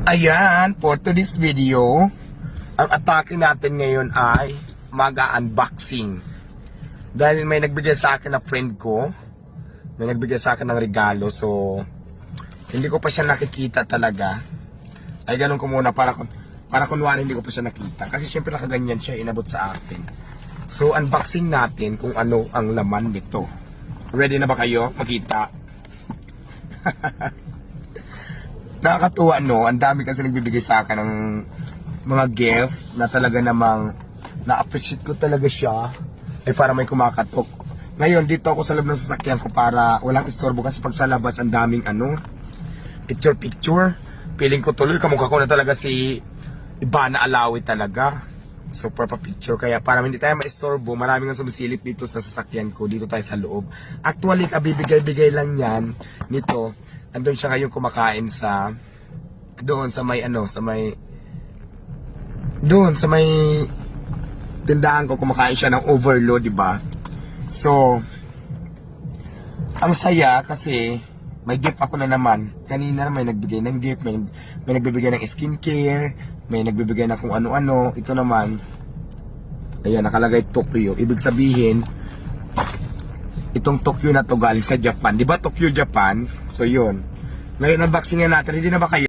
Ayan, for today's video, ang atake natin ngayon ay mag-unboxing. Dahil may nagbigay sa akin na friend ko, may nagbigay sa akin ng regalo, so hindi ko pa siya nakikita talaga. Ay ganun ko muna para kunwari hindi ko pa siya nakita. Kasi syempre nakaganyan siya, inabot sa akin. So unboxing natin kung ano ang laman nito. Ready na ba kayo makita? Nakakatuwa, no? Ang dami kasi nagbibigay sa akin ng mga gift na talaga namang na-appreciate ko talaga siya. Ay para may kumakatok. Ngayon, dito ako sa loob ng sasakyan ko para walang istorbo kasi pag sa labas ang daming picture. Feeling ko tuloy, kamukha ko na talaga si Ivana Alawi talaga. Super pa picture. Kaya para hindi tayo maistorbo, maraming ang sumisilip dito sa sasakyan ko. Dito tayo sa loob. Actually, kabibigay-bigay lang yan nito. Andun siya ngayon kumakain sa doon sa may tindahan ko, kumakain siya ng overload, di ba? So ang saya kasi may gift ako na naman. Kanina may nagbigay ng gift, may nagbibigay ng skincare, may nagbibigay ng kung ano-ano. Ito naman, ayan, nakalagay Tokyo. Ibig sabihin, itong Tokyo na to galing sa Japan. Di ba Tokyo, Japan? So yun. Ngayon, unboxing na natin. Hindi na ba kayo?